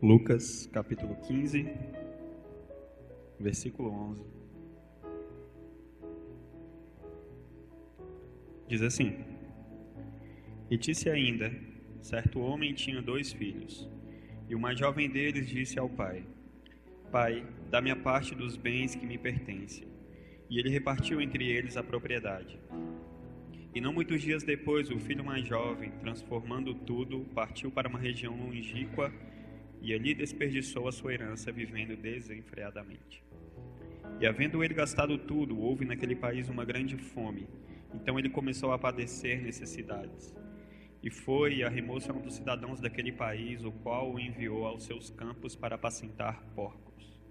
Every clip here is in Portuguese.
Lucas, capítulo 15, versículo 11. Diz assim: E disse ainda, certo homem tinha 2 filhos, e o mais jovem deles disse ao pai: Pai, dá-me a parte dos bens que me pertencem. E ele repartiu entre eles a propriedade. E não muitos dias depois, o filho mais jovem, transformando tudo, partiu para uma região longínqua e ali desperdiçou a sua herança, vivendo desenfreadamente. E havendo ele gastado tudo, houve naquele país uma grande fome. Então ele começou a padecer necessidades. E foi e arrimou-se a um dos cidadãos daquele país, o qual o enviou aos seus campos para apacentar porcos.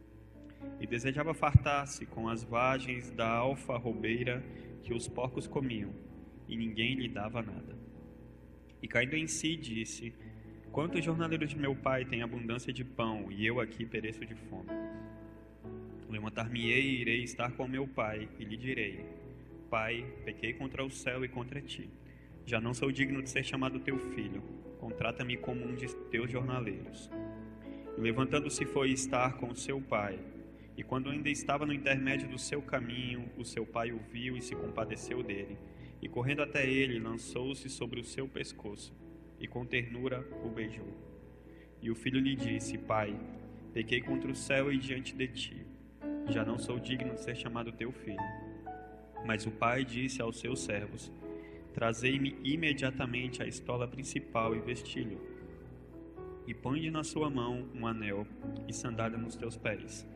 E desejava fartar-se com as vagens da alfarrobeira que os porcos comiam, e ninguém lhe dava nada. E caindo em si, disse: Quantos jornaleiros de meu pai têm abundância de pão, e eu aqui pereço de fome? Levantar-me-ei e irei estar com meu pai, e lhe direi: Pai, pequei contra o céu e contra ti. Já não sou digno de ser chamado teu filho. Contrata-me como um de teus jornaleiros. E levantando-se foi estar com seu pai. E quando ainda estava no intermédio do seu caminho, o seu pai o viu e se compadeceu dele. E correndo até ele, lançou-se sobre o seu pescoço, e com ternura o beijou. E o filho lhe disse: Pai, pequei contra o céu e diante de ti. Já não sou digno de ser chamado teu filho. Mas o pai disse aos seus servos: Trazei-me imediatamente a estola principal e vestilho. E põe na sua mão um anel e sandália nos teus pés.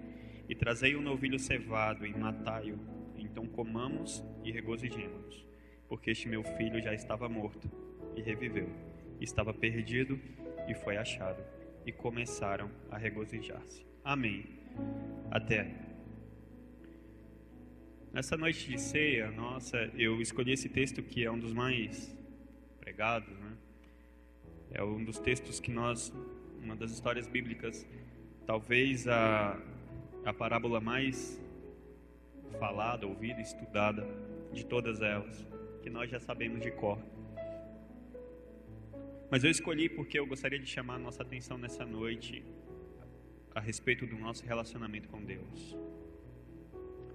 E trazei um novilho cevado e matai-o. Então comamos e regozijemo-nos. Porque este meu filho já estava morto e reviveu. Estava perdido e foi achado. E começaram a regozijar-se. Amém. Até aí. Nessa noite de ceia, eu escolhi esse texto que é um dos mais pregados, né? É um dos textos que uma das histórias bíblicas, talvez a parábola mais falada, ouvida, estudada de todas elas, que nós já sabemos de cor. Mas eu escolhi porque eu gostaria de chamar a nossa atenção nessa noite a respeito do nosso relacionamento com Deus,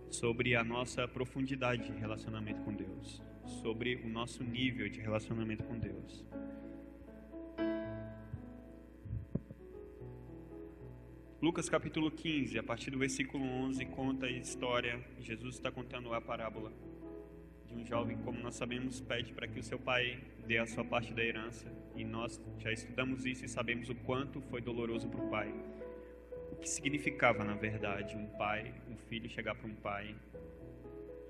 sobre a nossa profundidade de relacionamento com Deus, sobre o nosso nível de relacionamento com Deus. Lucas capítulo 15, a partir do versículo 11, conta a história. Jesus está contando a parábola de um jovem, como nós sabemos, pede para que o seu pai dê a sua parte da herança, e nós já estudamos isso e sabemos o quanto foi doloroso para o pai. O que significava, na verdade, um filho chegar para um pai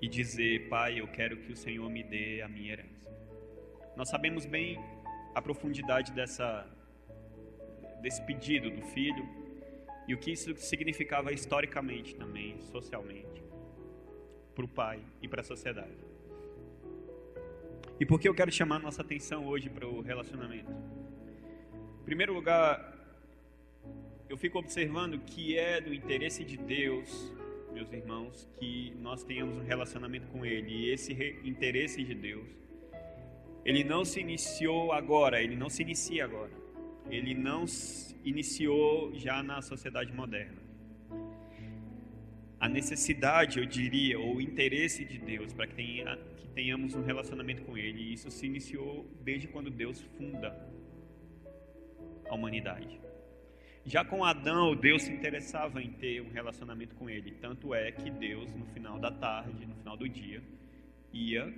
e dizer: Pai, eu quero que o Senhor me dê a minha herança. Nós sabemos bem a profundidade desse pedido do filho e o que isso significava historicamente também, socialmente, para o pai e para a sociedade. E por que eu quero chamar a nossa atenção hoje para o relacionamento? Em primeiro lugar, eu fico observando que é do interesse de Deus, meus irmãos, que nós tenhamos um relacionamento com Ele. E esse interesse de Deus, ele não se iniciou agora, ele não se inicia agora. Ele não se iniciou já na sociedade moderna. A necessidade, eu diria, ou o interesse de Deus para que tenhamos um relacionamento com Ele, e isso se iniciou desde quando Deus funda a humanidade. Já com Adão, Deus se interessava em ter um relacionamento com ele. Tanto é que Deus, no final da tarde, no final do dia, ia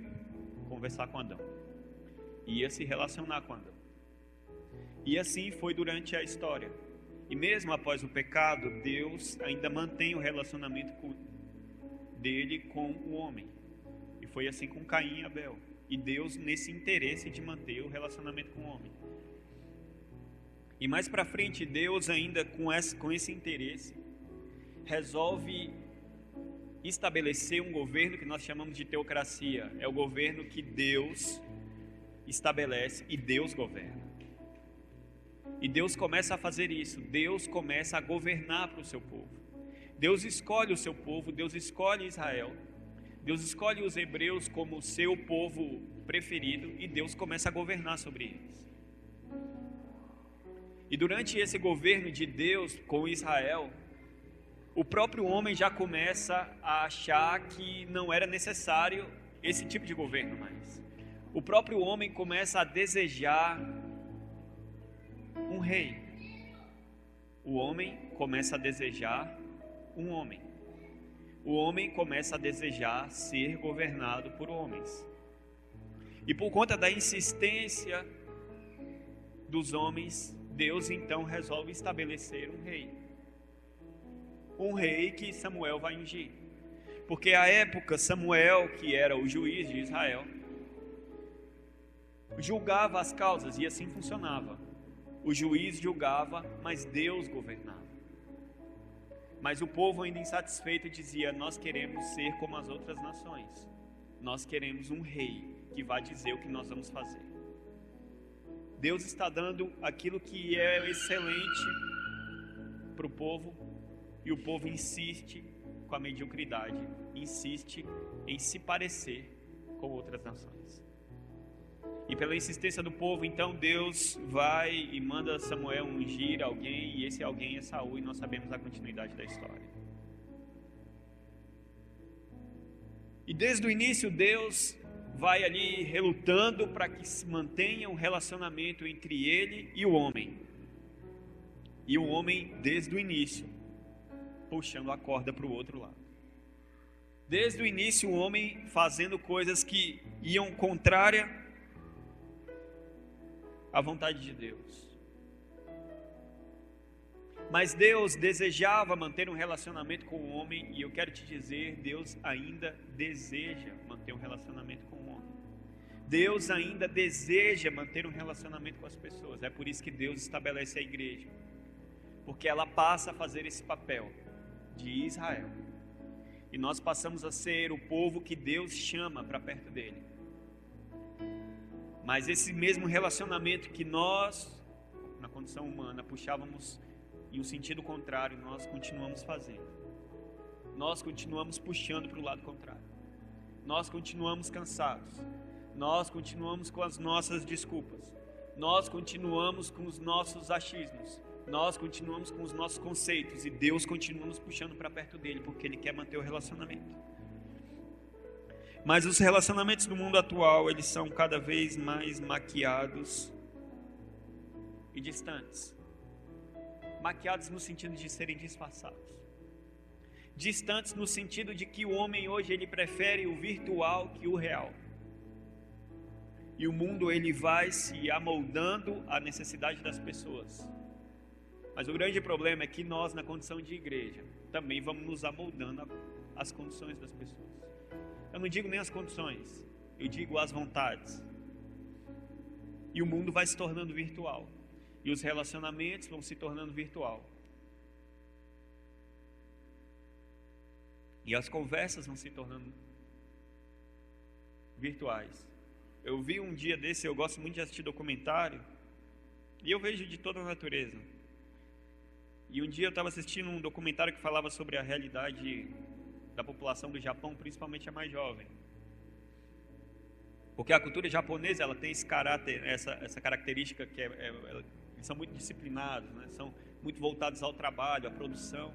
conversar com Adão. Ia se relacionar com Adão. E assim foi durante a história. E mesmo após o pecado, Deus ainda mantém o relacionamento dele com o homem. E foi assim com Caim e Abel. E Deus nesse interesse de manter o relacionamento com o homem. E mais para frente, Deus ainda com esse interesse, resolve estabelecer um governo que nós chamamos de teocracia. É o governo que Deus estabelece e Deus governa. E Deus começa a fazer isso, Deus começa a governar para o seu povo. Deus escolhe o seu povo, Deus escolhe Israel, Deus escolhe os hebreus como o seu povo preferido e Deus começa a governar sobre eles. E durante esse governo de Deus com Israel, o próprio homem já começa a achar que não era necessário esse tipo de governo mais. O próprio homem começa a desejar um rei. O homem começa a desejar um homem. O homem começa a desejar ser governado por homens. E por conta da insistência dos homens, Deus então resolve estabelecer um rei. Um rei que Samuel vai ungir. Porque à época Samuel, que era o juiz de Israel, julgava as causas e assim funcionava. O juiz julgava, mas Deus governava. Mas o povo ainda insatisfeito dizia: nós queremos ser como as outras nações. Nós queremos um rei que vai dizer o que nós vamos fazer. Deus está dando aquilo que é excelente para o povo, e o povo insiste com a mediocridade, insiste em se parecer com outras nações. E pela insistência do povo, então Deus vai e manda Samuel ungir alguém, e esse alguém é Saul, e nós sabemos a continuidade da história. E desde o início Deus vai ali relutando para que se mantenha um relacionamento entre ele e o homem. E o homem, desde o início, puxando a corda para o outro lado. Desde o início o homem fazendo coisas que iam contrária à vontade de Deus. Mas Deus desejava manter um relacionamento com o homem, e eu quero te dizer, Deus ainda deseja manter um relacionamento com o homem. Deus ainda deseja manter um relacionamento com as pessoas. É por isso que Deus estabelece a igreja, porque ela passa a fazer esse papel de Israel, e nós passamos a ser o povo que Deus chama para perto dele. Mas esse mesmo relacionamento que nós, na condição humana, puxávamos em um sentido contrário, nós continuamos fazendo. Nós continuamos puxando para o lado contrário. Nós continuamos cansados. Nós continuamos com as nossas desculpas. Nós continuamos com os nossos achismos. Nós continuamos com os nossos conceitos, e Deus continua nos puxando para perto dele, porque Ele quer manter o relacionamento. Mas os relacionamentos do mundo atual, eles são cada vez mais maquiados e distantes. Maquiados no sentido de serem disfarçados. Distantes no sentido de que o homem hoje ele prefere o virtual que o real. E o mundo ele vai se amoldando à necessidade das pessoas. Mas o grande problema é que nós, na condição de igreja, também vamos nos amoldando às condições das pessoas. Eu não digo nem as condições, eu digo as vontades. E o mundo vai se tornando virtual, e os relacionamentos vão se tornando virtual, e as conversas vão se tornando virtuais. Eu vi um dia desse, eu gosto muito de assistir documentário, e eu vejo de toda a natureza. E um dia eu estava assistindo um documentário que falava sobre a realidade da população do Japão, principalmente a mais jovem. Porque a cultura japonesa, ela tem esse caráter, essa característica que eles são muito disciplinados, né? São muito voltados ao trabalho, à produção.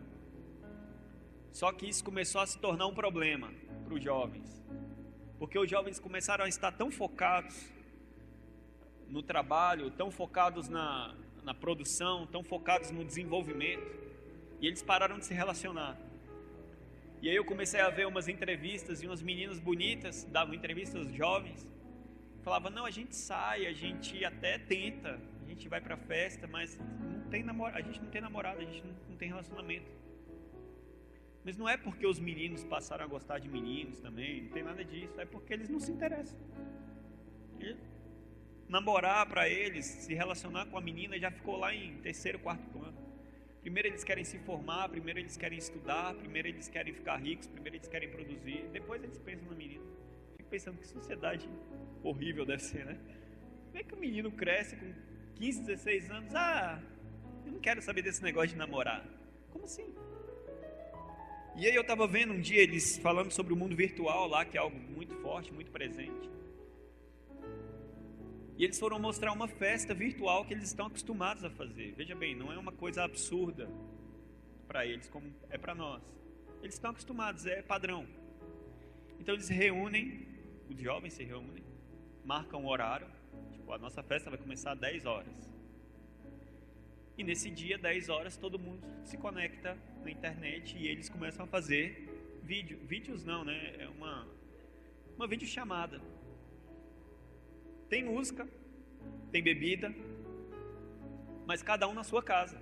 Só que isso começou a se tornar um problema para os jovens. Porque os jovens começaram a estar tão focados no trabalho, tão focados na produção, tão focados no desenvolvimento, e eles pararam de se relacionar. E aí eu comecei a ver umas entrevistas, e umas meninas bonitas davam entrevistas jovens, falavam: não, a gente sai, a gente até tenta, a gente vai pra festa, mas a gente não tem namorado, a gente não tem relacionamento. Mas não é porque os meninos passaram a gostar de meninos também, não tem nada disso, é porque eles não se interessam. Namorar para eles, se relacionar com a menina, já ficou lá em terceiro, quarto plano. Primeiro eles querem se formar, primeiro eles querem estudar, primeiro eles querem ficar ricos, primeiro eles querem produzir, depois eles pensam na menina. Fico pensando que sociedade horrível deve ser, né? Como é que o menino cresce com 15, 16 anos? Eu não quero saber desse negócio de namorar. Como assim? E aí eu estava vendo um dia eles falando sobre o mundo virtual lá, que é algo muito forte, muito presente. E eles foram mostrar uma festa virtual que eles estão acostumados a fazer. Veja bem, não é uma coisa absurda para eles como é para nós. Eles estão acostumados, é padrão. Então eles reúnem, os jovens se reúnem, marcam um horário. Tipo, a nossa festa vai começar às 10 horas. E nesse dia, 10 horas, todo mundo se conecta na internet e eles começam a fazer vídeos não, né? É uma videochamada. Tem música, tem bebida, mas cada um na sua casa.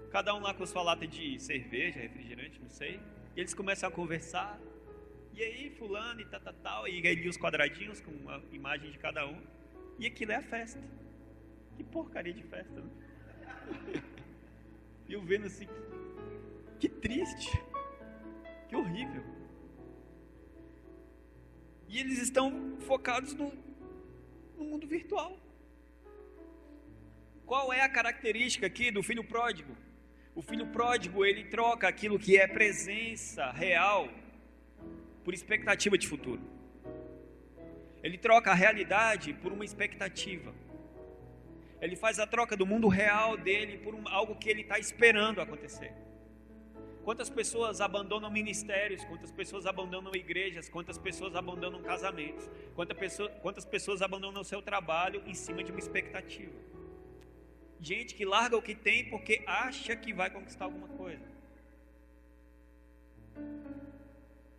Cada um lá com sua lata de cerveja, refrigerante, não sei. E eles começam a conversar. E aí, fulano e tal, e aí os quadradinhos com a imagem de cada um. E aquilo é a festa. Que porcaria de festa, né? E eu vendo assim, que triste, que horrível. E eles estão focados no mundo virtual. Qual é a característica aqui do filho pródigo? O filho pródigo, ele troca aquilo que é presença real por expectativa de futuro. Ele troca a realidade por uma expectativa. Ele faz a troca do mundo real dele por algo que ele está esperando acontecer. Quantas pessoas abandonam ministérios, quantas pessoas abandonam igrejas, quantas pessoas abandonam casamentos, quantas pessoas abandonam o seu trabalho em cima de uma expectativa. Gente que larga o que tem porque acha que vai conquistar alguma coisa.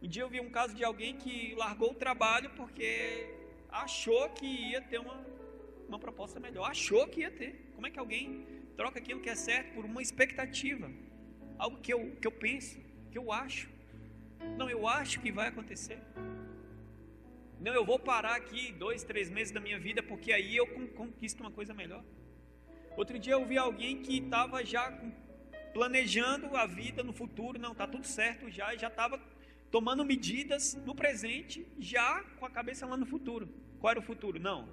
Um dia eu vi um caso de alguém que largou o trabalho porque achou que ia ter uma proposta melhor. Achou que ia ter. Como é que alguém troca aquilo que é certo por uma expectativa? Algo que eu penso, que eu acho. Não, eu acho que vai acontecer. Não, eu vou parar aqui 2, 3 meses da minha vida porque aí eu conquisto uma coisa melhor. Outro dia eu vi alguém que estava já planejando a vida no futuro. Não, está tudo certo já, e já estava tomando medidas no presente, já com a cabeça lá no futuro. Qual era o futuro? Não,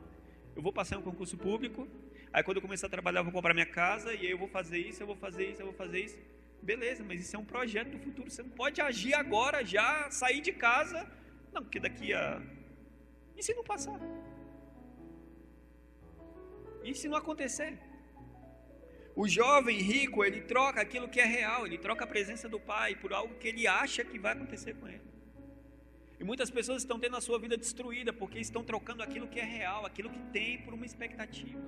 eu vou passar em um concurso público, aí quando eu começar a trabalhar eu vou comprar minha casa, e aí eu vou fazer isso, eu vou fazer isso, eu vou fazer isso. Beleza, mas isso é um projeto do futuro, você não pode agir agora, já sair de casa. Não, porque daqui a... E se não passar? E se não acontecer? O jovem rico, ele troca aquilo que é real, ele troca a presença do pai por algo que ele acha que vai acontecer com ele. E muitas pessoas estão tendo a sua vida destruída porque estão trocando aquilo que é real, aquilo que tem, por uma expectativa,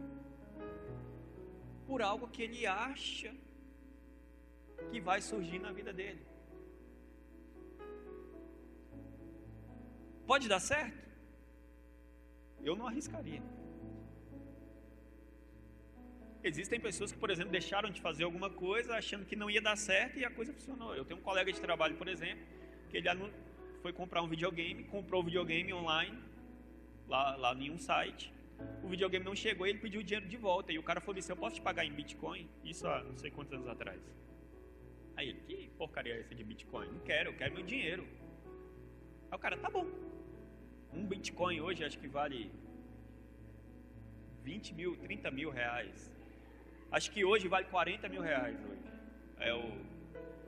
por algo que ele acha que vai surgir na vida dele. Pode dar certo? Eu não arriscaria. Existem pessoas que, por exemplo, deixaram de fazer alguma coisa achando que não ia dar certo e a coisa funcionou. Eu tenho um colega de trabalho, por exemplo, que ele foi comprar um videogame, comprou o videogame online, lá em um site. O videogame não chegou e ele pediu o dinheiro de volta. E o cara falou assim: eu posso te pagar em Bitcoin? Isso há não sei quantos anos atrás. Aí ele: que porcaria é essa de Bitcoin? Não quero, eu quero meu dinheiro. Aí o cara: tá bom. Um Bitcoin hoje acho que vale 20 mil, 30 mil reais. Acho que hoje vale 40 mil reais hoje. É o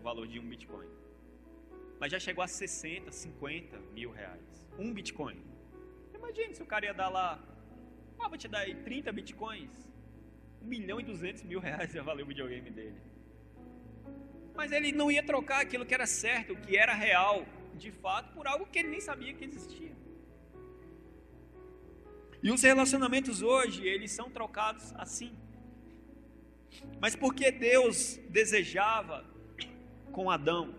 valor de um Bitcoin. Mas já chegou a 60, 50 mil reais. Um Bitcoin. Imagine se o cara ia dar lá, vou te dar aí 30 Bitcoins. 1.200.000 reais ia valer o videogame dele. Mas ele não ia trocar aquilo que era certo, o que era real, de fato, por algo que ele nem sabia que existia. E os relacionamentos hoje, eles são trocados assim. Mas porque Deus desejava com Adão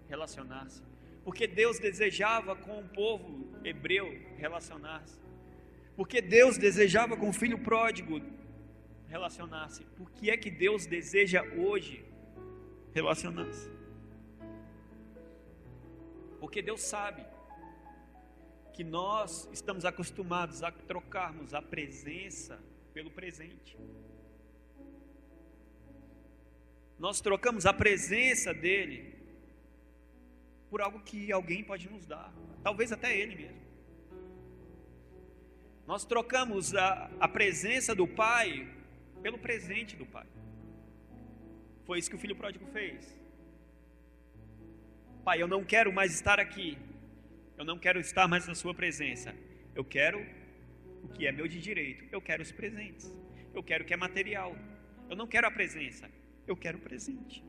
relacionar-se, porque Deus desejava com o povo hebreu relacionar-se, porque Deus desejava com o filho pródigo relacionar-se, por que é que Deus deseja hoje relacionar-se? Porque Deus sabe que nós estamos acostumados a trocarmos a presença pelo presente. Nós trocamos a presença dele por algo que alguém pode nos dar, talvez até ele mesmo. Nós trocamos a presença do pai pelo presente do pai. Foi isso que o filho pródigo fez. Pai, eu não quero mais estar aqui, eu não quero estar mais na sua presença, eu quero o que é meu de direito. Eu quero os presentes. Eu quero o que é material. Eu não quero a presença. Eu quero o presente.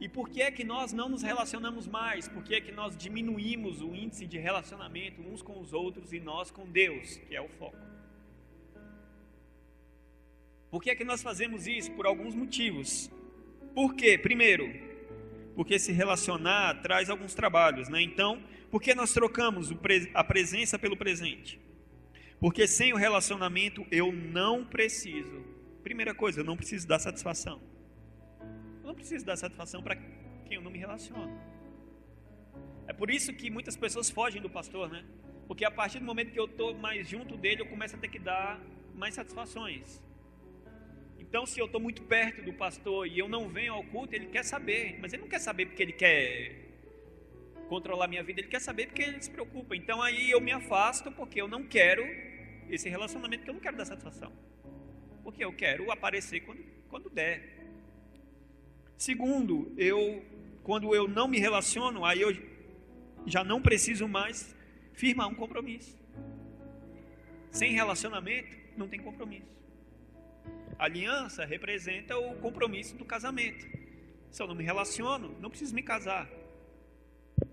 E por que é que nós não nos relacionamos mais? Por que é que nós diminuímos o índice de relacionamento uns com os outros e nós com Deus, que é o foco? Por que é que nós fazemos isso? Por alguns motivos. Por quê? Primeiro, porque se relacionar traz alguns trabalhos, né? Então, por que nós trocamos a presença pelo presente? Porque sem o relacionamento eu não preciso. Primeira coisa, eu não preciso dar satisfação. Eu não preciso dar satisfação para quem eu não me relaciono. É por isso que muitas pessoas fogem do pastor, né? Porque a partir do momento que eu estou mais junto dele, eu começo a ter que dar mais satisfações. Então, se eu estou muito perto do pastor e eu não venho ao culto, ele quer saber. Mas ele não quer saber porque ele quer controlar minha vida, ele quer saber porque ele se preocupa. Então, aí eu me afasto porque eu não quero esse relacionamento, que eu não quero dar satisfação. Porque eu quero aparecer quando der. Segundo, quando eu não me relaciono, aí eu já não preciso mais firmar um compromisso. Sem relacionamento, não tem compromisso. A aliança representa o compromisso do casamento. Se eu não me relaciono, não preciso me casar.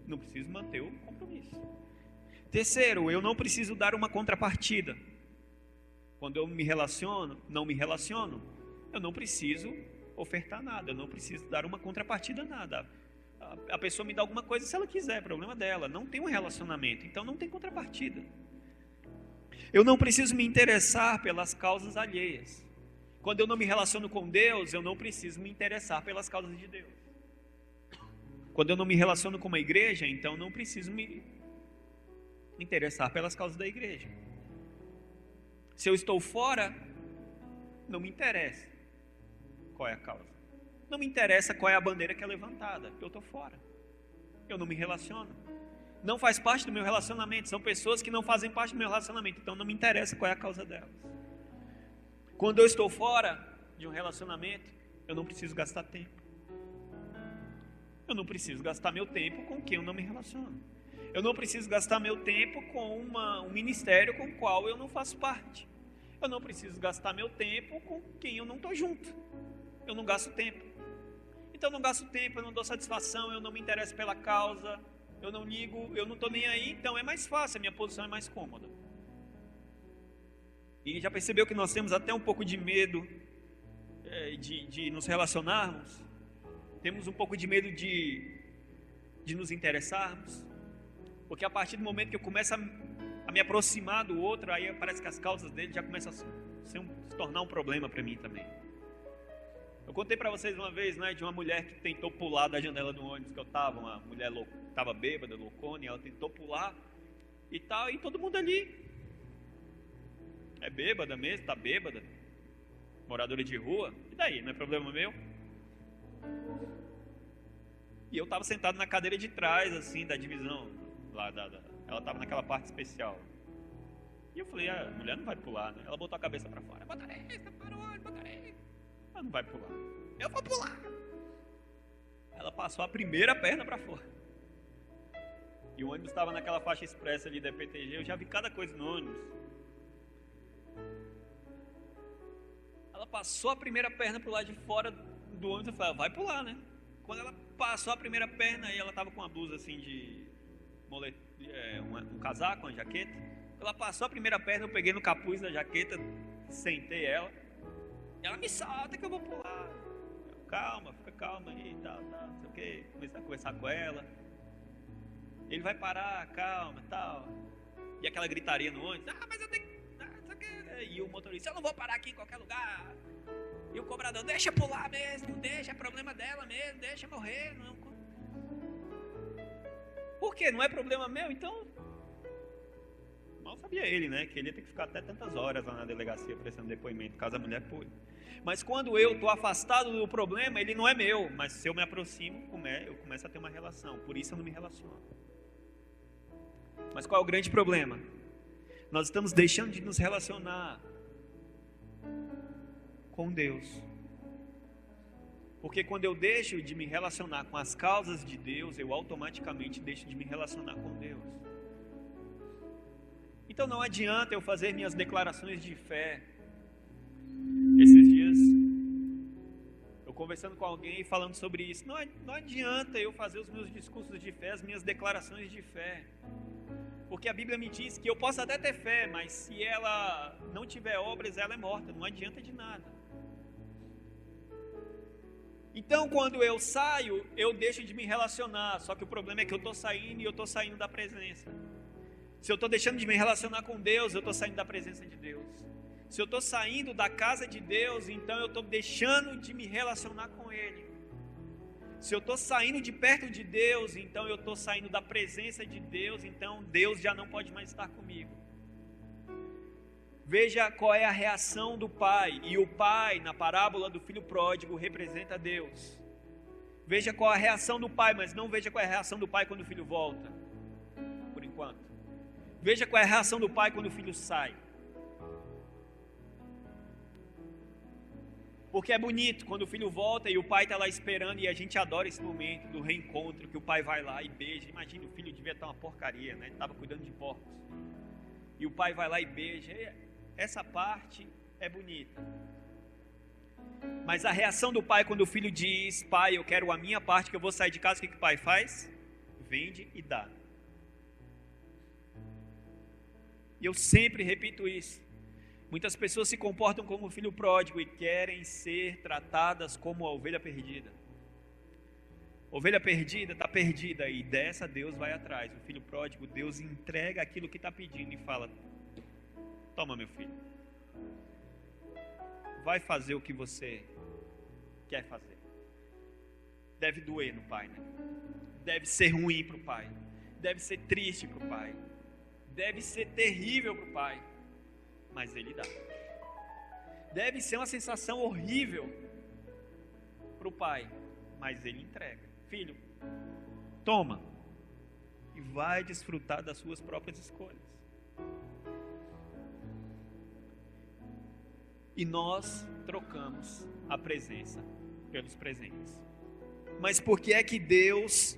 Não preciso manter o compromisso. Terceiro, eu não preciso dar uma contrapartida. Quando eu me relaciono, eu não preciso ofertar nada, eu não preciso dar uma contrapartida a nada. A pessoa me dá alguma coisa se ela quiser, problema dela. Não tem um relacionamento, então não tem contrapartida. Eu não preciso me interessar pelas causas alheias. Quando eu não me relaciono com Deus, eu não preciso me interessar pelas causas de Deus. Quando eu não me relaciono com uma igreja, então não preciso me interessar pelas causas da igreja. Se eu estou fora, não me interessa qual é a causa. Não me interessa qual é a bandeira que é levantada. Eu estou fora. Eu não me relaciono. Não faz parte do meu relacionamento. São pessoas que não fazem parte do meu relacionamento. Então não me interessa qual é a causa delas. Quando eu estou fora de um relacionamento, eu não preciso gastar tempo. Eu não preciso gastar meu tempo com quem eu não me relaciono. Eu não preciso gastar meu tempo com um ministério com o qual eu não faço parte. Eu não preciso gastar meu tempo com quem eu não estou junto. Eu não gasto tempo. Então eu não gasto tempo, eu não dou satisfação, eu não me interesso pela causa, eu não ligo, eu não estou nem aí, então é mais fácil, a minha posição é mais cômoda. E já percebeu que nós temos até um pouco de medo de nos relacionarmos? Temos um pouco de medo de nos interessarmos? Porque a partir do momento que eu começo a me aproximar do outro, aí parece que as causas dele já começam a se tornar um problema para mim também. Eu contei para vocês uma vez, né, de uma mulher que tentou pular da janela do ônibus que eu estava, uma mulher estava bêbada, loucona, e ela tentou pular e tal, e todo mundo ali é bêbada mesmo, está bêbada, moradora de rua, e daí, não é problema meu? E eu estava sentado na cadeira de trás, assim, da divisão, lá ela estava naquela parte especial. E eu falei, a mulher não vai pular, né? Ela botou a cabeça para fora, motorista, parou, motorista. Ela não vai pular. Eu vou pular. Ela passou a primeira perna para fora. E o ônibus estava naquela faixa expressa ali da PTG. Eu já vi cada coisa no ônibus. Ela passou a primeira perna pro lado de fora do ônibus. Eu falei, vai pular, né? Quando ela passou a primeira perna, e ela estava com uma blusa assim de um casaco, uma jaqueta. Ela passou a primeira perna, eu peguei no capuz da jaqueta, sentei ela. Ela me solta que eu vou pular. Calma, fica calma aí, tal, não sei o que. Comecei a conversar com ela. Ele vai parar, calma, tal. E aquela gritaria no ônibus. Mas eu tenho que... não sei o que. E o motorista, eu não vou parar aqui em qualquer lugar. E o cobrador, deixa pular mesmo, deixa, é problema dela mesmo, deixa morrer. Não. Por quê? Não é problema meu? Então... Mal sabia ele, né? Que ele ia ter que ficar até tantas horas lá na delegacia prestando depoimento, caso a mulher pule. Mas quando eu estou afastado do problema, ele não é meu. Mas se eu me aproximo, eu começo a ter uma relação. Por isso eu não me relaciono. Mas qual é o grande problema? Nós estamos deixando de nos relacionar com Deus. Porque quando eu deixo de me relacionar com as causas de Deus, eu automaticamente deixo de me relacionar com Deus. Então não adianta eu fazer minhas declarações de fé. Esses dias, eu conversando com alguém falando sobre isso. Não adianta eu fazer os meus discursos de fé, as minhas declarações de fé. Porque a Bíblia me diz que eu posso até ter fé, mas se ela não tiver obras, ela é morta. Não adianta de nada. Então, quando eu saio, eu deixo de me relacionar. Só que o problema é que eu estou saindo e eu estou saindo da presença. Se eu estou deixando de me relacionar com Deus, eu estou saindo da presença de Deus. Se eu estou saindo da casa de Deus, então eu estou deixando de me relacionar com Ele. Se eu estou saindo de perto de Deus, então eu estou saindo da presença de Deus, então Deus já não pode mais estar comigo. Veja qual é a reação do pai, e o pai, na parábola do filho pródigo, representa Deus. Veja qual é a reação do pai, mas não veja qual é a reação do pai quando o filho volta, por enquanto. Veja qual é a reação do pai quando o filho sai. Porque é bonito quando o filho volta e o pai está lá esperando, e a gente adora esse momento do reencontro, que o pai vai lá e beija. Imagina, o filho devia estar uma porcaria, né? Estava cuidando de porcos. E o pai vai lá e beija. Essa parte é bonita. Mas a reação do pai quando o filho diz: pai, eu quero a minha parte, que eu vou sair de casa, o que o pai faz? Vende e dá. E eu sempre repito isso. Muitas pessoas se comportam como o filho pródigo e querem ser tratadas como a ovelha perdida. Ovelha perdida está perdida, e dessa Deus vai atrás. O filho pródigo, Deus entrega aquilo que está pedindo e fala: toma, meu filho, vai fazer o que você quer fazer. Deve doer no pai, né? Deve ser ruim para o pai, deve ser triste para o pai, deve ser terrível para o pai, mas ele dá. Deve ser uma sensação horrível para o pai, mas ele entrega. Filho, toma, e vai desfrutar das suas próprias escolhas. E nós trocamos a presença pelos presentes. Mas por que é que Deus,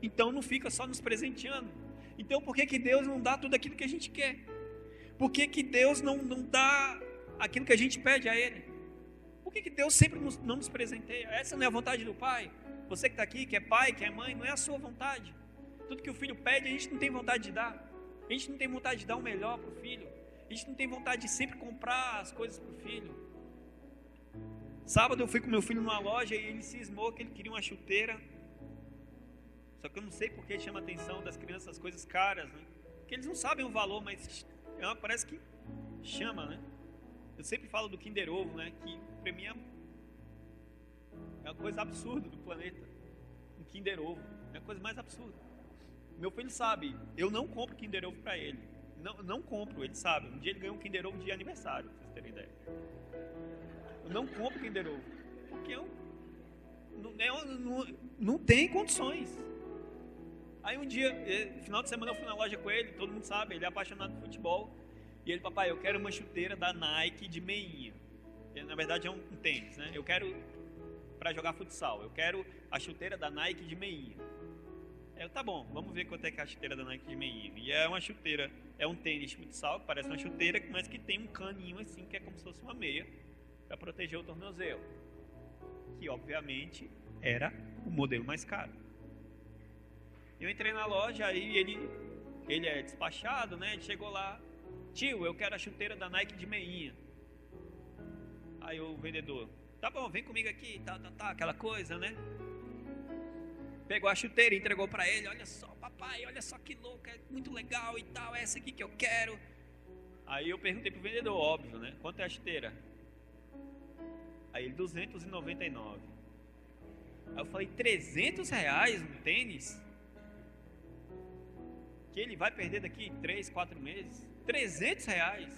então, não fica só nos presenteando? Então por que Deus não dá tudo aquilo que a gente quer? Por que Deus não dá aquilo que a gente pede a Ele? Por que Deus sempre não nos presenteia? Essa não é a vontade do Pai? Você que está aqui, que é pai, que é mãe, não é a sua vontade. Tudo que o filho pede, a gente não tem vontade de dar. A gente não tem vontade de dar o melhor para o filho. A gente não tem vontade de sempre comprar as coisas para o filho. Sábado eu fui com meu filho numa loja e ele cismou que ele queria uma chuteira. Só que eu não sei por que chama a atenção das crianças as coisas caras, né? Porque eles não sabem o valor, mas parece que chama, né? Eu sempre falo do Kinder Ovo, né? Que para mim é uma coisa absurda do planeta. Um Kinder Ovo é a coisa mais absurda. Meu filho sabe, eu não compro Kinder Ovo para ele. Não compro, ele sabe. Um dia ele ganhou um Kinder Ovo de aniversário, pra vocês terem ideia. Eu não compro Kinder Ovo, porque eu não tem condições. Aí um dia, final de semana eu fui na loja com ele, todo mundo sabe, ele é apaixonado por futebol. E ele: papai, eu quero uma chuteira da Nike de meinha. Na verdade é um tênis, né? Eu quero para jogar futsal, eu quero a chuteira da Nike de meinha. Tá bom, vamos ver quanto é que é a chuteira da Nike de meinha. E é uma chuteira, é um tênis de futsal, que parece uma chuteira, mas que tem um caninho assim, que é como se fosse uma meia, para proteger o tornozelo. Que obviamente era o modelo mais caro. Eu entrei na loja, aí ele é despachado, né? Ele chegou lá: tio, eu quero a chuteira da Nike de meinha. Aí o vendedor: tá bom, vem comigo aqui, tá, aquela coisa, né? Pegou a chuteira e entregou para ele: olha só, papai, olha só que louca, é muito legal e tal, é essa aqui que eu quero. Aí eu perguntei pro vendedor, óbvio, né? Quanto é a chuteira? Aí ele: 299. Aí eu falei: R$300 um tênis? Que ele vai perder daqui 3, 4 meses? R$300?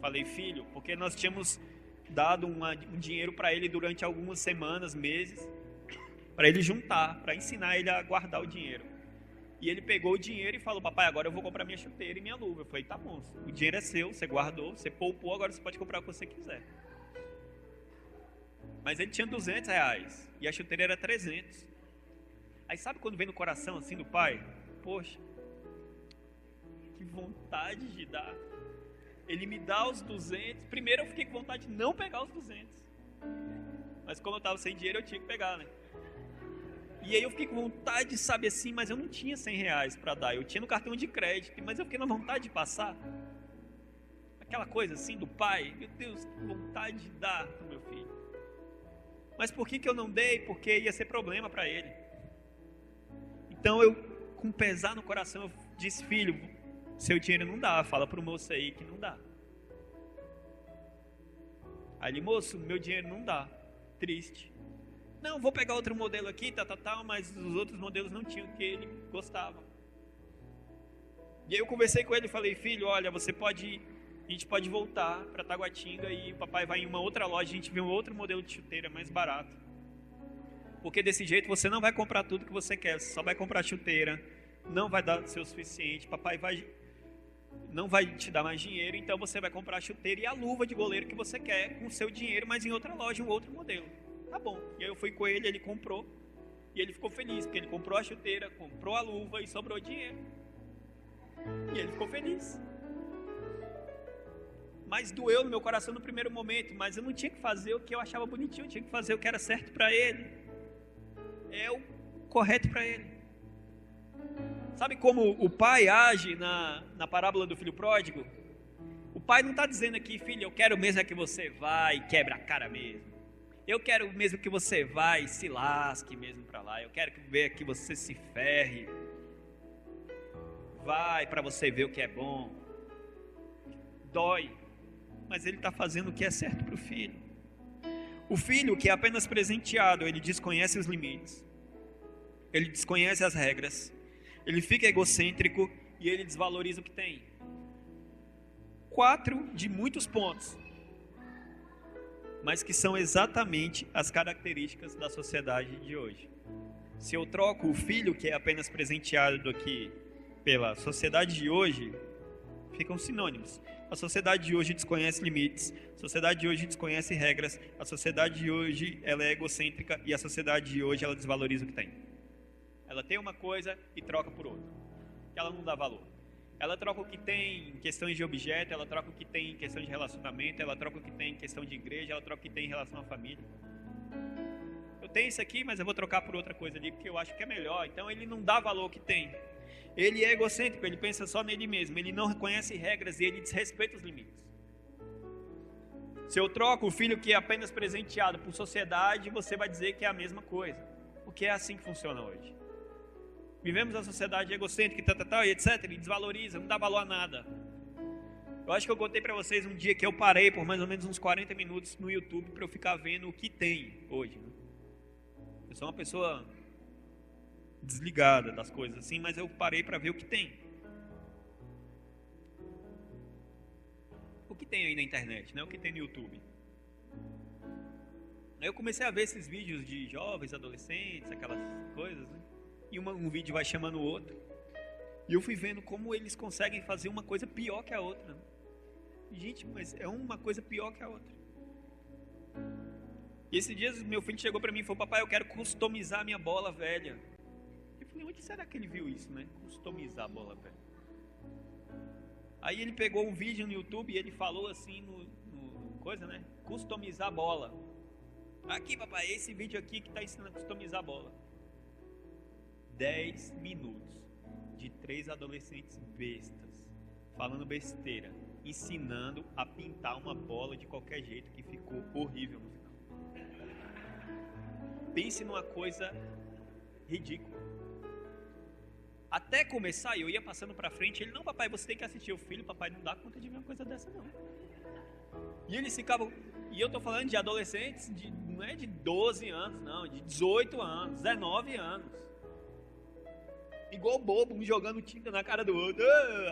Falei: filho, porque nós tínhamos dado um dinheiro para ele durante algumas semanas, meses, para ele juntar, para ensinar ele a guardar o dinheiro. E ele pegou o dinheiro e falou: papai, agora eu vou comprar minha chuteira e minha luva. Eu falei: tá bom, o dinheiro é seu, você guardou, você poupou, agora você pode comprar o que você quiser. Mas ele tinha R$200 e a chuteira era 300. Aí sabe quando vem no coração assim do pai? Poxa, que que vontade de dar. Ele me dá os 200. Primeiro eu fiquei com vontade de não pegar os 200. Mas como eu estava sem dinheiro, eu tinha que pegar, né? E aí eu fiquei com vontade, sabe assim, mas eu não tinha 100 reais para dar. Eu tinha no cartão de crédito, mas eu fiquei na vontade de passar. Aquela coisa assim do pai, meu Deus, que vontade de dar pro meu filho. Mas por que eu não dei? Porque ia ser problema para ele. Então eu, com pesar no coração, eu disse, filho, seu dinheiro não dá, fala pro moço aí que não dá. Aí ele, moço, meu dinheiro não dá, triste. Não, vou pegar outro modelo aqui, mas os outros modelos não tinham o que ele gostava. E aí eu conversei com ele e falei, filho, olha, a gente pode voltar para Taguatinga e o papai vai em uma outra loja, a gente vê um outro modelo de chuteira mais barato. Porque desse jeito você não vai comprar tudo que você quer, você só vai comprar chuteira, não vai dar o seu suficiente, papai não vai te dar mais dinheiro, então você vai comprar a chuteira e a luva de goleiro que você quer com o seu dinheiro, mas em outra loja, um outro modelo. Tá bom. E aí eu fui com ele, ele comprou, e ele ficou feliz, porque ele comprou a chuteira, comprou a luva e sobrou dinheiro. E ele ficou feliz. Mas doeu no meu coração no primeiro momento, mas eu não tinha que fazer o que eu achava bonitinho, eu tinha que fazer o que era certo para ele. É o correto para ele. Sabe como o pai age na parábola do filho pródigo? O pai não está dizendo aqui, filho, eu quero mesmo é que você vá e quebra a cara mesmo. Eu quero mesmo que você vá e se lasque mesmo para lá. Eu quero ver que você se ferre. Vai para você ver o que é bom. Dói. Mas ele está fazendo o que é certo para o filho. O filho que é apenas presenteado, ele desconhece os limites. Ele desconhece as regras. Ele fica egocêntrico e ele desvaloriza o que tem. 4 de muitos pontos, mas que são exatamente as características da sociedade de hoje. Se eu troco o filho que é apenas presenteado aqui pela sociedade de hoje, ficam sinônimos. A sociedade de hoje desconhece limites, a sociedade de hoje desconhece regras, a sociedade de hoje ela é egocêntrica e a sociedade de hoje ela desvaloriza o que tem. Ela tem uma coisa e troca por outra. Ela não dá valor. Ela troca o que tem em questões de objeto, ela troca o que tem em questão de relacionamento, ela troca o que tem em questão de igreja, ela troca o que tem em relação à família. Eu tenho isso aqui, mas eu vou trocar por outra coisa ali, porque eu acho que é melhor. Então ele não dá valor ao que tem. Ele é egocêntrico, ele pensa só nele mesmo, ele não reconhece regras e ele desrespeita os limites. Se eu troco o filho que é apenas presenteado por sociedade, você vai dizer que é a mesma coisa. Porque é assim que funciona hoje. Vivemos a sociedade egocêntrica e etc, e desvaloriza, não dá valor a nada. Eu acho que eu contei para vocês um dia que eu parei por mais ou menos uns 40 minutos no YouTube para eu ficar vendo o que tem hoje. Eu sou uma pessoa desligada das coisas assim, mas eu parei para ver o que tem. O que tem aí na internet, né? O que tem no YouTube. Aí eu comecei a ver esses vídeos de jovens, adolescentes, aquelas coisas, né? E um vídeo vai chamando o outro. E eu fui vendo como eles conseguem fazer uma coisa pior que a outra. Gente, mas é uma coisa pior que a outra. E esses dias meu filho chegou para mim e falou: papai, eu quero customizar a minha bola velha. Eu falei: onde será que ele viu isso, né? Customizar a bola velha. Aí ele pegou um vídeo no YouTube e ele falou assim no coisa, né? Customizar a bola. Aqui, papai, esse vídeo aqui que está ensinando a customizar a bola. 10 minutos de 3 adolescentes bestas, falando besteira, ensinando a pintar uma bola de qualquer jeito que ficou horrível no final. Pense numa coisa ridícula. Até começar, eu ia passando pra frente, ele: não, papai, você tem que assistir. O filho, papai, não dá conta de ver uma coisa dessa, não. E eles ficavam, e eu tô falando de adolescentes, não é de 12 anos, não, de 18 anos, 19 anos. Igual bobo, um jogando tinta na cara do outro.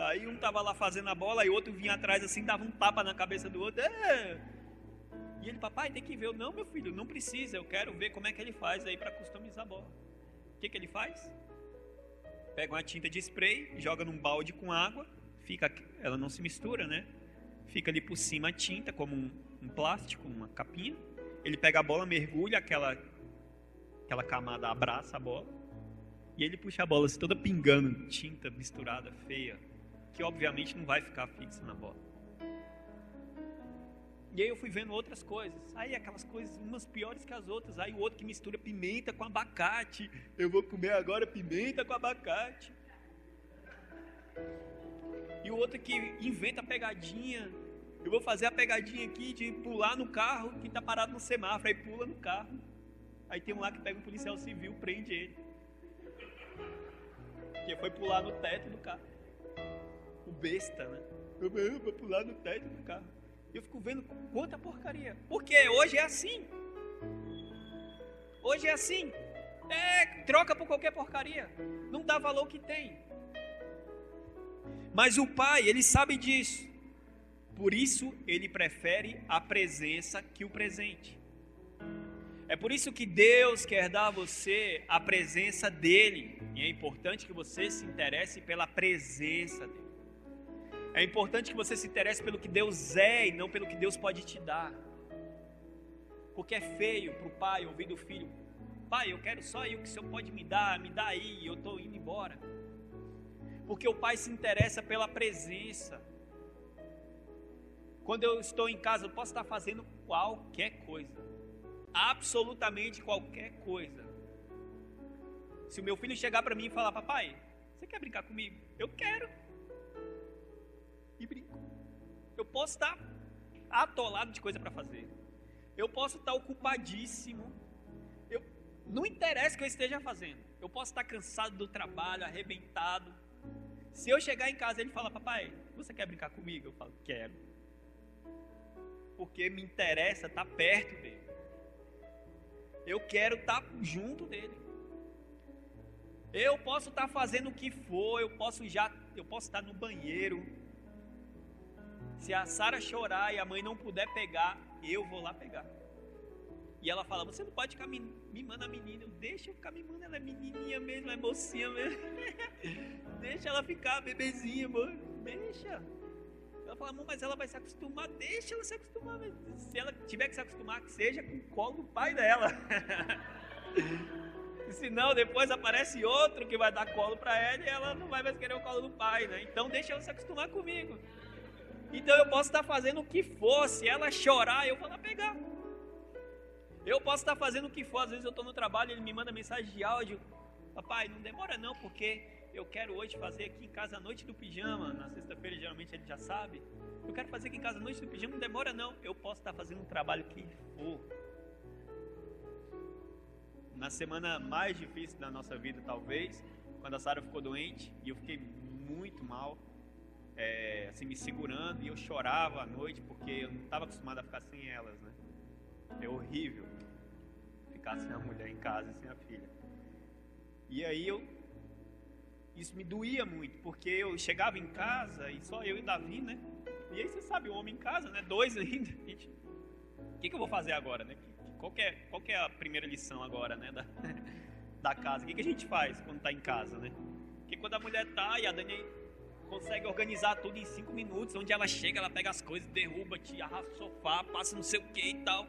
Aí um tava lá fazendo a bola, e o outro vinha atrás assim, dava um tapa na cabeça do outro. E ele: papai, tem que ver. Eu: não, meu filho, não precisa, eu quero ver como é que ele faz aí para customizar a bola. O que ele faz? Pega uma tinta de spray, joga num balde com água, ela não se mistura, né? Fica ali por cima a tinta, como um plástico, uma capinha. Ele pega a bola, mergulha, aquela camada abraça a bola. E ele puxa a bola assim, toda pingando, tinta misturada, feia. que obviamente não vai ficar fixa na bola. E aí eu fui vendo outras coisas. Aí aquelas coisas, umas piores que as outras. Aí o outro que mistura pimenta com abacate. Eu vou comer agora pimenta com abacate. E o outro que inventa pegadinha. Eu vou fazer a pegadinha aqui de pular no carro que está parado no semáforo. Aí pula no carro. Aí tem um lá que pega um policial civil, prende ele. Que foi pular no teto do carro. O besta, né? Eu vou pular no teto do carro. Eu fico vendo quanta porcaria. Porque hoje é assim. Hoje é assim. Troca por qualquer porcaria. Não dá valor que tem. Mas o pai, ele sabe disso. Por isso, ele prefere a presença que o presente. É por isso que Deus quer dar a você a presença dele. E é importante que você se interesse pela presença dele. É importante que você se interesse pelo que Deus é e não pelo que Deus pode te dar. Porque é feio para o pai ouvir do filho: pai, eu quero só aí o que o Senhor pode me dá aí, eu estou indo embora. Porque o pai se interessa pela presença. Quando eu estou em casa, eu posso estar fazendo qualquer coisa. Absolutamente qualquer coisa. Se o meu filho chegar para mim e falar: papai, você quer brincar comigo? Eu quero. E brinco. Eu posso estar atolado de coisa para fazer. Eu posso estar ocupadíssimo. Não interessa o que eu esteja fazendo. Eu posso estar cansado do trabalho, arrebentado. Se eu chegar em casa e ele falar: papai, você quer brincar comigo? Eu falo: quero. Porque me interessa estar perto dele. Eu quero estar junto dele. Eu posso estar fazendo o que for. Eu posso estar no banheiro. Se a Sara chorar e a mãe não puder pegar, eu vou lá pegar. E ela fala: você não pode ficar mimando a menina. Deixa eu ficar mimando, ela é menininha mesmo, ela é mocinha mesmo. Deixa ela ficar bebezinha, amor. Deixa. Ela fala: amor, mas ela vai se acostumar. Deixa ela se acostumar. Se ela tiver que se acostumar, que seja com o colo do pai dela. Senão depois aparece outro que vai dar colo para ela e ela não vai mais querer o colo do pai, né? Então deixa ela se acostumar comigo. Então eu posso estar fazendo o que for. Se ela chorar, eu vou lá pegar. Eu posso estar fazendo o que for. Às vezes eu estou no trabalho e ele me manda mensagem de áudio: papai, não demora não, porque eu quero hoje fazer aqui em casa a noite do pijama. Na sexta-feira geralmente ele já sabe. Eu quero fazer aqui em casa a noite do pijama, não demora não. Eu posso estar fazendo um trabalho que for. Na semana mais difícil da nossa vida, talvez, quando a Sara ficou doente e eu fiquei muito mal, assim, me segurando, e eu chorava à noite porque eu não estava acostumado a ficar sem elas, né? É horrível ficar sem a mulher em casa e sem a filha. E aí isso me doía muito, porque eu chegava em casa e só eu e Davi, né? E aí você sabe, o homem em casa, né? 2 ainda. O que eu vou fazer agora, né? Qual que é a primeira lição agora, né? Da casa? O que a gente faz quando está em casa, né? Porque quando a mulher tá e a Dani consegue organizar tudo em 5 minutos, onde ela chega, ela pega as coisas, derruba, te arrasta o sofá, passa não sei o que e tal.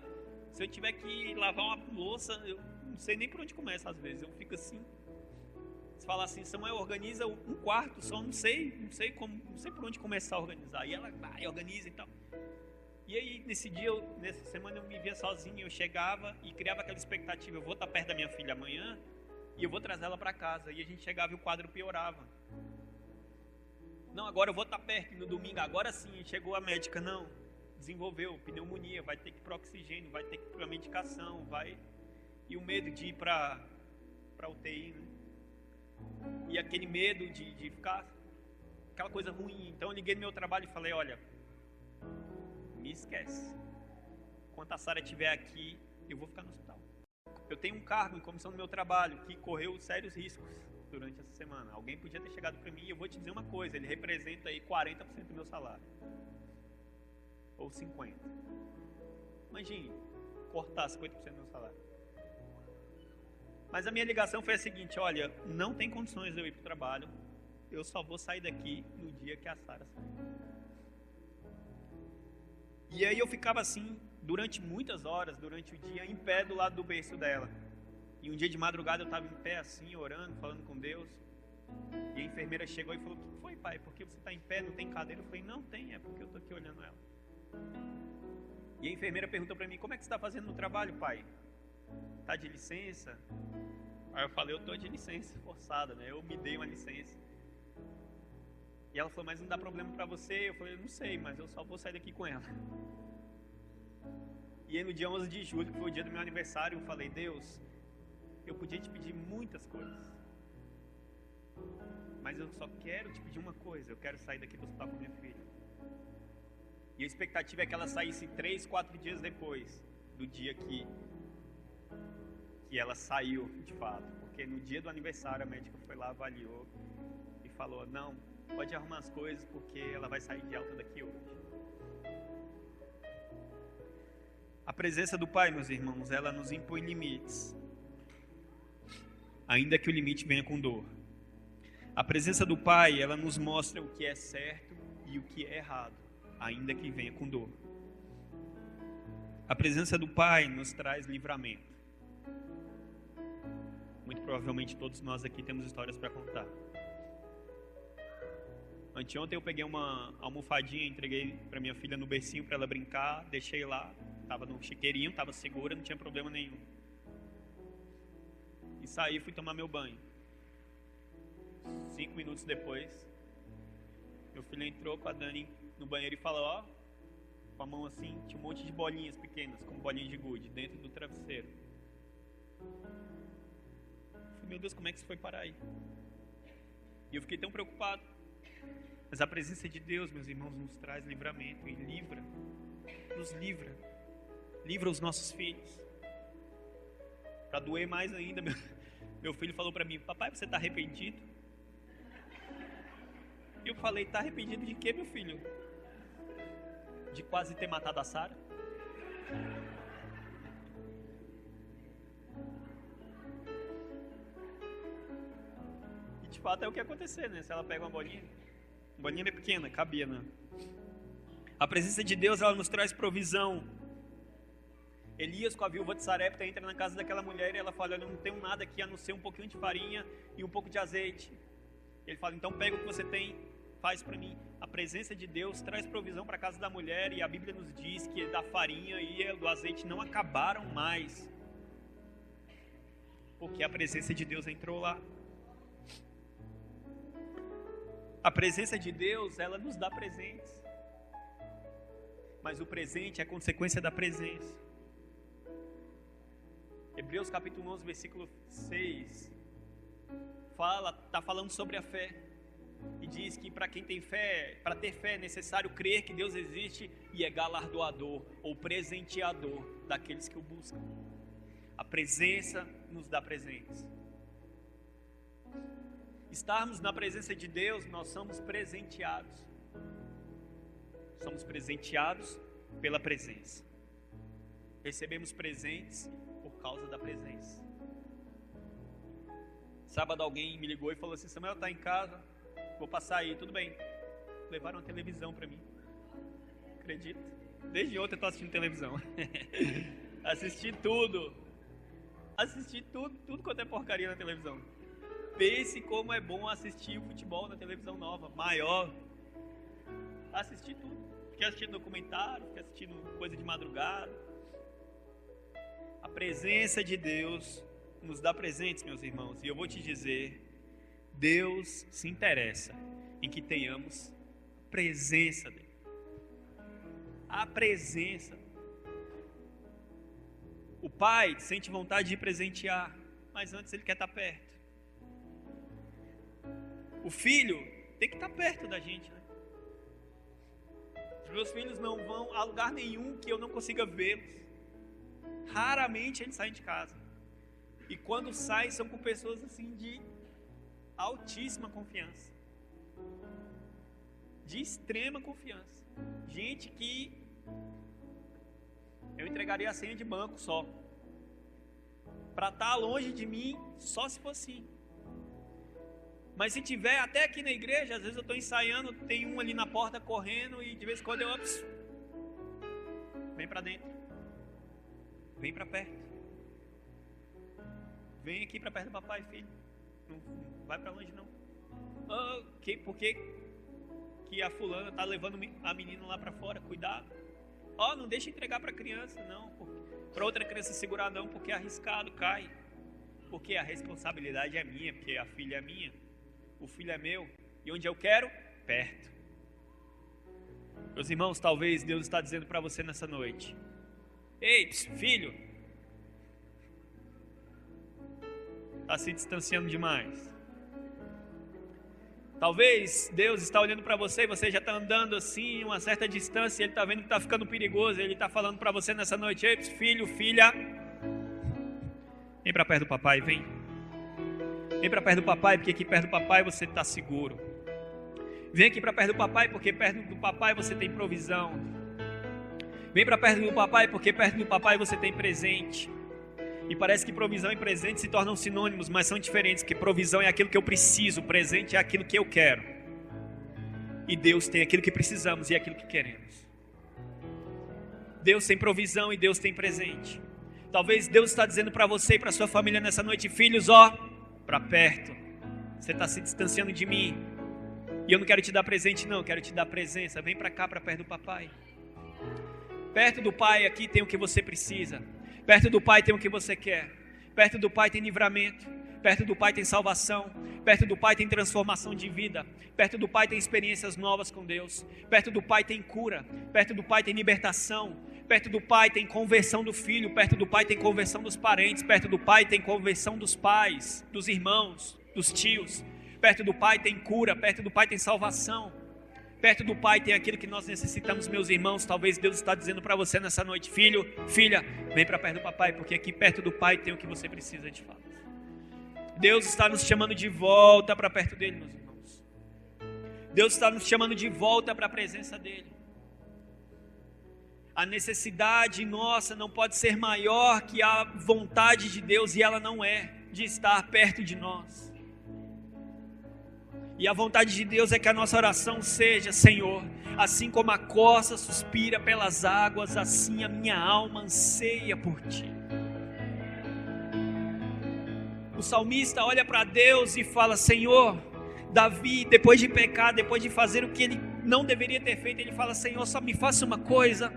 Se eu tiver que lavar uma louça, eu não sei nem por onde começa às vezes. Eu fico assim. Você fala assim: Samuel, organiza um quarto só, não sei por onde começar a organizar. E ela vai, organiza e tal. E aí nessa semana eu me via sozinho. Eu chegava e criava aquela expectativa: eu vou estar perto da minha filha amanhã e eu vou trazer ela para casa. E a gente chegava e o quadro piorava. Não, agora eu vou estar perto. No domingo, agora sim, chegou a médica: não, desenvolveu pneumonia, vai ter que ir para oxigênio, vai ter que ir para medicação, vai. E o medo de ir para UTI, né? E aquele medo de ficar aquela coisa ruim. Então eu liguei no meu trabalho e falei: olha, me esquece. Enquanto a Sara estiver aqui, eu vou ficar no hospital. Eu tenho um cargo em comissão no meu trabalho que correu sérios riscos durante essa semana. Alguém podia ter chegado para mim, e eu vou te dizer uma coisa: ele representa aí 40% do meu salário. Ou 50%. Imagine, cortar 50% do meu salário. Mas a minha ligação foi a seguinte: olha, não tem condições de eu ir para o trabalho. Eu só vou sair daqui no dia que a Sara sair. E aí eu ficava assim, durante muitas horas, durante o dia, em pé do lado do berço dela. E um dia de madrugada eu estava em pé assim, orando, falando com Deus. E a enfermeira chegou e falou: o que foi, pai? Por que você está em pé? Não tem cadeira? Eu falei: não tem, é porque eu estou aqui olhando ela. E a enfermeira perguntou para mim: como é que você está fazendo no trabalho, pai? Está de licença? Aí eu falei: eu estou de licença forçada, né? Eu me dei uma licença. E ela falou: mas não dá problema para você? Eu falei: eu não sei, mas eu só vou sair daqui com ela. E aí no dia 11 de julho, que foi o dia do meu aniversário, eu falei: Deus, eu podia te pedir muitas coisas, mas eu só quero te pedir uma coisa: eu quero sair daqui do hospital com minha filha. E a expectativa é que ela saísse 3, 4 dias depois do dia que ela saiu de fato. Porque no dia do aniversário a médica foi lá, avaliou e falou: não, pode arrumar as coisas porque ela vai sair de alta daqui hoje. A presença do Pai, meus irmãos, ela nos impõe limites, ainda que o limite venha com dor. A presença do Pai, ela nos mostra o que é certo e o que é errado, ainda que venha com dor. A presença do Pai nos traz livramento. Muito provavelmente todos nós aqui temos histórias para contar. Anteontem eu peguei uma almofadinha, entreguei para minha filha no bercinho para ela brincar, deixei lá, estava no chiqueirinho, estava segura, não tinha problema nenhum. E saí e fui tomar meu banho. 5 minutos depois, meu filho entrou com a Dani no banheiro e falou: ó, com a mão assim, tinha um monte de bolinhas pequenas, como bolinhas de gude, dentro do travesseiro. Eu falei: meu Deus, como é que isso foi parar aí? E eu fiquei tão preocupado. Mas a presença de Deus, meus irmãos, nos traz livramento e nos livra os nossos filhos. Para doer mais ainda, meu filho falou para mim: papai, você está arrependido? E eu falei: está arrependido de quê, meu filho? De quase ter matado a Sara? E de fato é o que acontecer, né? Se ela pega uma bolinha é pequena, cabia, né? A presença de Deus, ela nos traz provisão. Elias, com a viúva de Sarepta, entra na casa daquela mulher e ela fala: eu não tenho nada aqui a não ser um pouquinho de farinha e um pouco de azeite. Ele fala: então pega o que você tem, faz para mim. A presença de Deus traz provisão para a casa da mulher, e a Bíblia nos diz que da farinha e do azeite não acabaram mais, porque a presença de Deus entrou lá. A presença de Deus, ela nos dá presentes, mas o presente é consequência da presença. Hebreus capítulo 11, versículo 6 está falando sobre a fé, e diz que para quem tem fé, para ter fé é necessário crer que Deus existe e é galardoador ou presenteador daqueles que o buscam. A presença nos dá presentes. Estarmos na presença de Deus, nós somos presenteados. Somos presenteados pela presença. Recebemos presentes por causa da presença. Sábado alguém me ligou e falou assim: Samuel, tá em casa? Vou passar aí, tudo bem. Levaram uma televisão para mim. Acredita? Desde ontem eu tô assistindo televisão. Assisti tudo quanto é porcaria na televisão. Pense como é bom assistir o futebol na televisão nova, maior. Assisti tudo. Fiquei assistindo documentário, fiquei assistindo coisa de madrugada. A presença de Deus nos dá presentes, meus irmãos. E eu vou te dizer, Deus se interessa em que tenhamos presença dele. A presença. O Pai sente vontade de presentear, mas antes ele quer estar perto. O filho tem que estar perto da gente, né? Os meus filhos não vão a lugar nenhum que eu não consiga vê-los. Raramente eles saem de casa. E quando saem, são com pessoas assim de altíssima confiança. De extrema confiança. Gente que eu entregaria a senha de banco só. Para estar longe de mim, só se for assim. Mas se tiver até aqui na igreja, às vezes eu estou ensaiando, tem um ali na porta correndo e de vez em quando eu vem para dentro, vem para perto, vem aqui para perto do papai, filho, não vai para longe não. Por que a fulana está levando a menina lá para fora? Cuidado. Não deixa entregar para a criança, não. Para outra criança segurar, não, porque é arriscado, cai. Porque a responsabilidade é minha, porque a filha é minha, o filho é meu. E onde eu quero? Perto. Meus irmãos, talvez Deus está dizendo para você nessa noite: ei, filho, está se distanciando demais. Talvez Deus está olhando para você e você já está andando assim, uma certa distância, Ele está vendo que está ficando perigoso, Ele está falando para você nessa noite: ei, filho, filha, vem para perto do papai, vem. Vem para perto do papai, porque aqui perto do papai você está seguro. Vem aqui para perto do papai, porque perto do papai você tem provisão. Vem para perto do papai, porque perto do papai você tem presente. E parece que provisão e presente se tornam sinônimos, mas são diferentes, porque provisão é aquilo que eu preciso, presente é aquilo que eu quero. E Deus tem aquilo que precisamos e aquilo que queremos. Deus tem provisão e Deus tem presente. Talvez Deus está dizendo para você e para sua família nessa noite: filhos, para perto. Você está se distanciando de mim. E eu não quero te dar presente não, eu quero te dar presença. Vem para cá, para perto do papai. Perto do pai aqui tem o que você precisa. Perto do pai tem o que você quer. Perto do pai tem livramento. Perto do pai tem salvação. Perto do pai tem transformação de vida. Perto do pai tem experiências novas com Deus. Perto do pai tem cura. Perto do pai tem libertação. Perto do pai tem conversão do filho. Perto do pai tem conversão dos parentes. Perto do pai tem conversão dos pais, dos irmãos, dos tios. Perto do pai tem cura. Perto do pai tem salvação. Perto do pai tem aquilo que nós necessitamos, meus irmãos. Talvez Deus está dizendo para você nessa noite: filho, filha, vem para perto do papai, porque aqui perto do pai tem o que você precisa de fato. Deus está nos chamando de volta para perto dele, meus irmãos. Deus está nos chamando de volta para a presença dele. A necessidade nossa não pode ser maior que a vontade de Deus, e ela não é, de estar perto de nós. E a vontade de Deus é que a nossa oração seja: Senhor, assim como a corça suspira pelas águas, assim a minha alma anseia por Ti. O salmista olha para Deus e fala: Senhor, Davi, depois de pecar, depois de fazer o que ele não deveria ter feito, ele fala: Senhor, só me faça uma coisa.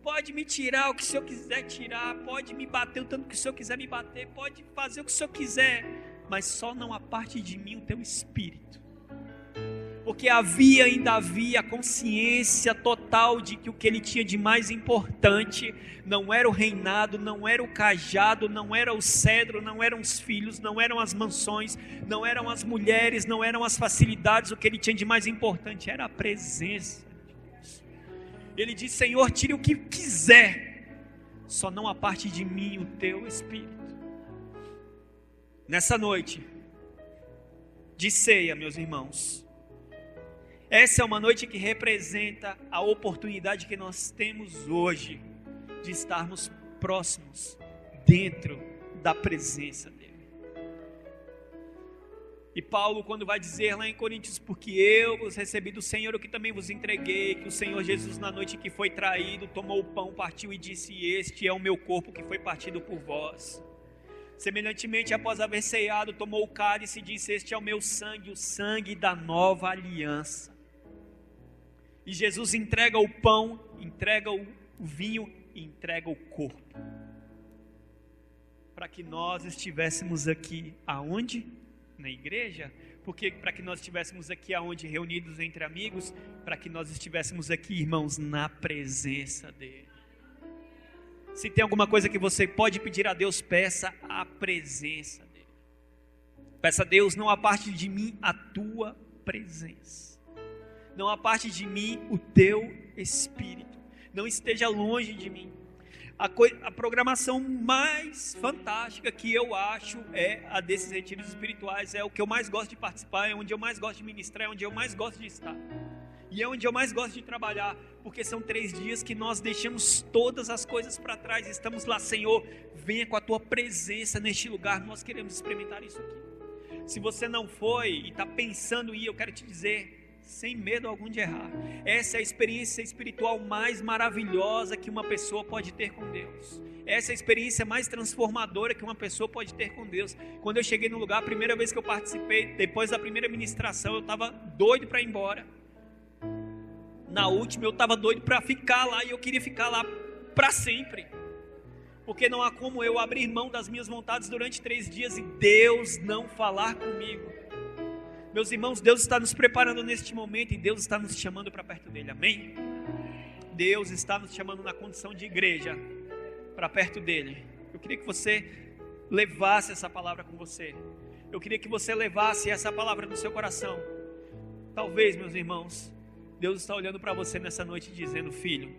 Pode me tirar o que o Senhor quiser tirar, pode me bater o tanto que o Senhor quiser me bater, pode fazer o que o Senhor quiser, mas só não aparte de mim o teu espírito. Porque ainda havia a consciência total de que o que ele tinha de mais importante não era o reinado, não era o cajado, não era o cedro, não eram os filhos, não eram as mansões, não eram as mulheres, não eram as facilidades. O que ele tinha de mais importante era a presença de Deus. Ele disse: Senhor, tire o que quiser, só não aparte de mim o teu espírito. Nessa noite de ceia, meus irmãos, essa é uma noite que representa a oportunidade que nós temos hoje de estarmos próximos, dentro da presença dele. E Paulo, quando vai dizer lá em Coríntios: porque eu vos recebi do Senhor o que também vos entreguei, que o Senhor Jesus, na noite que foi traído, tomou o pão, partiu e disse: este é o meu corpo que foi partido por vós. Semelhantemente, após haver ceado, tomou o cálice e disse: este é o meu sangue, o sangue da nova aliança. E Jesus entrega o pão, entrega o vinho e entrega o corpo, para que nós estivéssemos aqui, aonde? Na igreja. Porque para que nós estivéssemos aqui aonde? Reunidos entre amigos, para que nós estivéssemos aqui, irmãos, na presença dele. Se tem alguma coisa que você pode pedir a Deus, peça a presença dele. Peça a Deus: não aparte de mim a tua presença, não aparte de mim o teu espírito, não esteja longe de mim. A programação mais fantástica que eu acho é a desses retiros espirituais. É o que eu mais gosto de participar, é onde eu mais gosto de ministrar, é onde eu mais gosto de estar. E é onde eu mais gosto de trabalhar, porque são 3 dias que nós deixamos todas as coisas para trás. Estamos lá: Senhor, venha com a tua presença neste lugar. Nós queremos experimentar isso aqui. Se você não foi e está pensando em ir, eu quero te dizer: sem medo algum de errar. Essa é a experiência espiritual mais maravilhosa que uma pessoa pode ter com Deus. Essa é a experiência mais transformadora que uma pessoa pode ter com Deus. Quando eu cheguei no lugar, a primeira vez que eu participei, depois da primeira ministração, eu estava doido para ir embora. Na última, eu estava doido para ficar lá, e eu queria ficar lá para sempre. Porque não há como eu abrir mão das minhas vontades durante 3 dias e Deus não falar comigo. Meus irmãos, Deus está nos preparando neste momento e Deus está nos chamando para perto dele, amém? Deus está nos chamando na condição de igreja para perto dele. Eu queria que você levasse essa palavra com você. Eu queria que você levasse essa palavra no seu coração. Talvez, meus irmãos, Deus está olhando para você nessa noite dizendo: filho,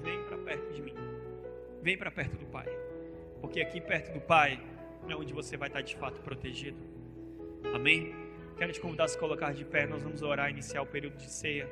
vem para perto de mim, vem para perto do Pai, porque aqui perto do Pai é onde você vai estar de fato protegido, amém? Quero te convidar a se colocar de pé, nós vamos orar e iniciar o período de ceia.